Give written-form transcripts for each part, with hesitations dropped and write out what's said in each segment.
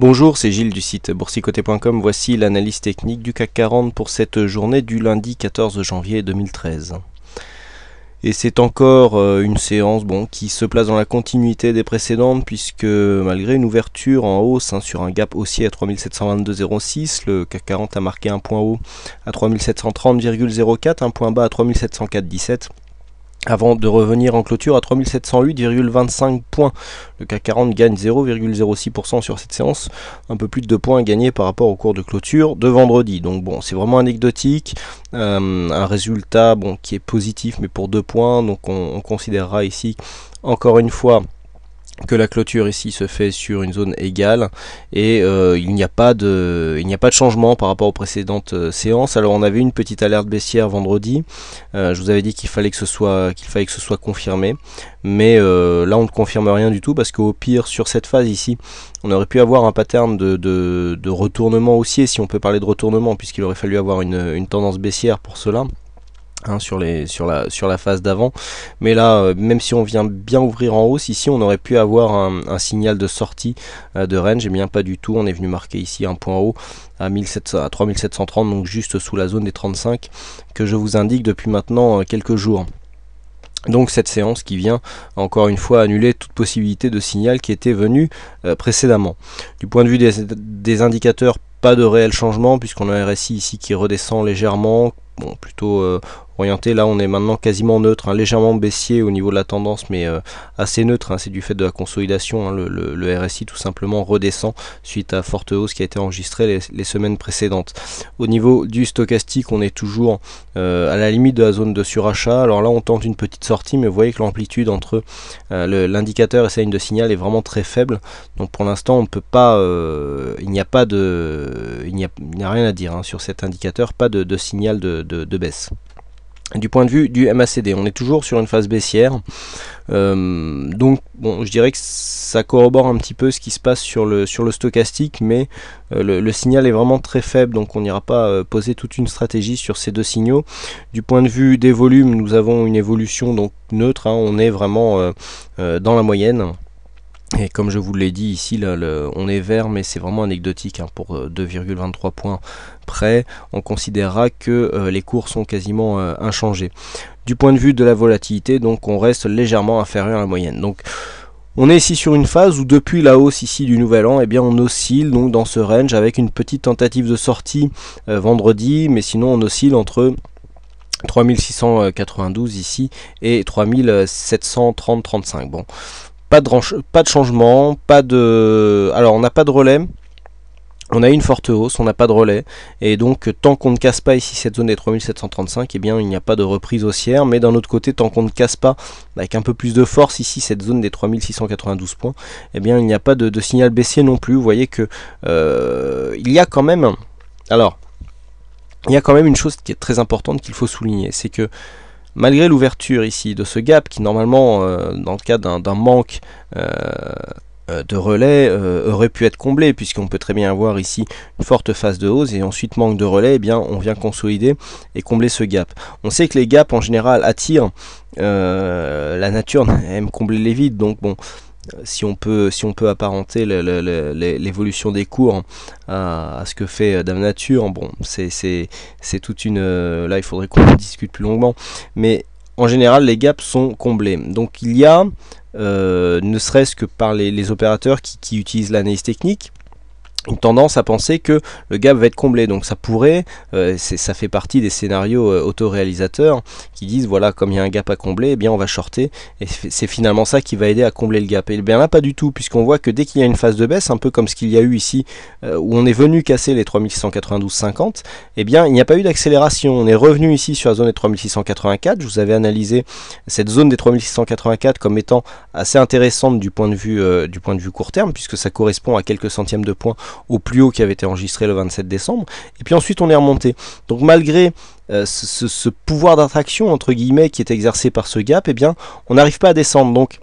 Bonjour, c'est Gilles du site boursicoté.com. Voici l'analyse technique du CAC 40 pour cette journée du lundi 14 janvier 2013. Et c'est encore une séance qui se place dans la continuité des précédentes, puisque malgré une ouverture en hausse sur un gap haussier à 3722,06, le CAC 40 a marqué un point haut à 3730,04, un point bas à 3704,17. Avant de revenir en clôture à 3708,25 points. Le CAC 40 gagne 0,06% sur cette séance, un peu plus de 2 points gagnés par rapport au cours de clôture de vendredi. Donc bon, c'est vraiment anecdotique, un résultat qui est positif mais pour 2 points. Donc on considérera ici encore une fois que la clôture ici se fait sur une zone égale et il n'y a pas de changement par rapport aux précédentes séances. Alors on avait une petite alerte baissière vendredi, je vous avais dit qu'il fallait que ce soit confirmé, mais là on ne confirme rien du tout, parce qu'au pire sur cette phase ici on aurait pu avoir un pattern de retournement haussier, si on peut parler de retournement, puisqu'il aurait fallu avoir une tendance baissière pour cela. Sur la phase d'avant, mais là même si on vient bien ouvrir en hausse ici, on aurait pu avoir un signal de sortie de range, et bien pas du tout. On est venu marquer ici un point haut à 3730, donc juste sous la zone des 35 que je vous indique depuis maintenant quelques jours. Donc cette séance qui vient encore une fois annuler toute possibilité de signal qui était venu précédemment. Du point de vue des indicateurs, pas de réel changement, puisqu'on a un RSI ici qui redescend légèrement, plutôt orienté. Là on est maintenant quasiment neutre, légèrement baissier au niveau de la tendance, mais assez neutre, c'est du fait de la consolidation. Le RSI tout simplement redescend suite à forte hausse qui a été enregistrée les semaines précédentes. Au niveau du stochastique, on est toujours à la limite de la zone de surachat. Alors là on tente une petite sortie, mais vous voyez que l'amplitude entre l'indicateur et sa ligne de signal est vraiment très faible. Donc pour l'instant on ne peut pas, il n'y a rien à dire sur cet indicateur, pas de signal de baisse. Du point de vue du MACD, on est toujours sur une phase baissière, donc je dirais que ça corrobore un petit peu ce qui se passe sur le stochastique, mais le signal est vraiment très faible, donc on n'ira pas poser toute une stratégie sur ces deux signaux. Du point de vue des volumes, nous avons une évolution donc neutre, on est vraiment dans la moyenne. Et comme je vous l'ai dit ici, on est vert, mais c'est vraiment anecdotique, pour 2,23 points près. On considérera que les cours sont quasiment inchangés. Du point de vue de la volatilité, donc on reste légèrement inférieur à la moyenne. Donc on est ici sur une phase où depuis la hausse ici du nouvel an, on oscille donc dans ce range avec une petite tentative de sortie vendredi, mais sinon on oscille entre 3692 ici et 3730-35. Bon. Pas de changement, alors on n'a pas de relais, on a une forte hausse, on n'a pas de relais, et donc tant qu'on ne casse pas ici cette zone des 3735, il n'y a pas de reprise haussière. Mais d'un autre côté, tant qu'on ne casse pas avec un peu plus de force ici cette zone des 3692 points, il n'y a pas de signal baissier non plus. Vous voyez que il y a quand même une chose qui est très importante qu'il faut souligner, c'est que malgré l'ouverture ici de ce gap qui normalement, dans le cas d'un manque de relais, aurait pu être comblé, puisqu'on peut très bien avoir ici une forte phase de hausse et ensuite manque de relais, on vient consolider et combler ce gap. On sait que les gaps en général attirent, la nature aime combler les vides, donc si on peut apparenter l'évolution des cours à ce que fait Dame Nature, c'est toute une... là il faudrait qu'on discute plus longuement, mais en général les gaps sont comblés. Donc il y a, ne serait-ce que par les opérateurs qui utilisent l'analyse technique, une tendance à penser que le gap va être comblé. Donc ça pourrait, ça fait partie des scénarios autoréalisateurs qui disent voilà, comme il y a un gap à combler, on va shorter, et c'est finalement ça qui va aider à combler le gap. Et bien là pas du tout, puisqu'on voit que dès qu'il y a une phase de baisse, un peu comme ce qu'il y a eu ici, où on est venu casser les 3692,50, il n'y a pas eu d'accélération. On est revenu ici sur la zone des 3684. Je vous avais analysé cette zone des 3684 comme étant assez intéressante du point de vue court terme, puisque ça correspond à quelques centièmes de points au plus haut qui avait été enregistré le 27 décembre, et puis ensuite on est remonté. Donc malgré ce pouvoir d'attraction entre guillemets qui est exercé par ce gap, on n'arrive pas à descendre. Donc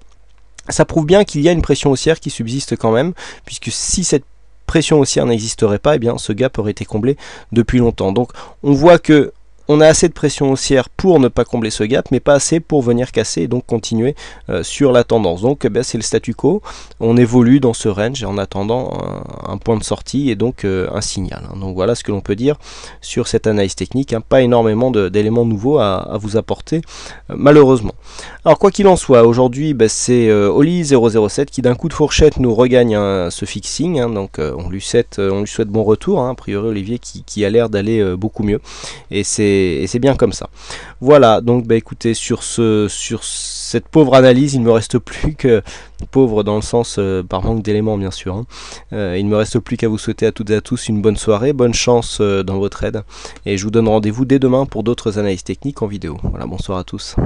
ça prouve bien qu'il y a une pression haussière qui subsiste quand même, puisque si cette pression haussière n'existerait pas, ce gap aurait été comblé depuis longtemps. Donc on voit que on a assez de pression haussière pour ne pas combler ce gap, mais pas assez pour venir casser et donc continuer sur la tendance. Donc c'est le statu quo, on évolue dans ce range en attendant un point de sortie et donc un signal. Donc voilà ce que l'on peut dire sur cette analyse technique, pas énormément d'éléments nouveaux à vous apporter malheureusement. Alors quoi qu'il en soit, aujourd'hui c'est Oli 007 qui d'un coup de fourchette nous regagne ce fixing, donc on lui souhaite bon retour, a priori Olivier qui a l'air d'aller beaucoup mieux, et c'est bien comme ça. Voilà, donc écoutez, sur cette pauvre analyse, il ne me reste plus que, pauvre dans le sens par manque d'éléments bien sûr, il ne me reste plus qu'à vous souhaiter à toutes et à tous une bonne soirée, bonne chance dans vos trades, et je vous donne rendez-vous dès demain pour d'autres analyses techniques en vidéo. Voilà, bonsoir à tous.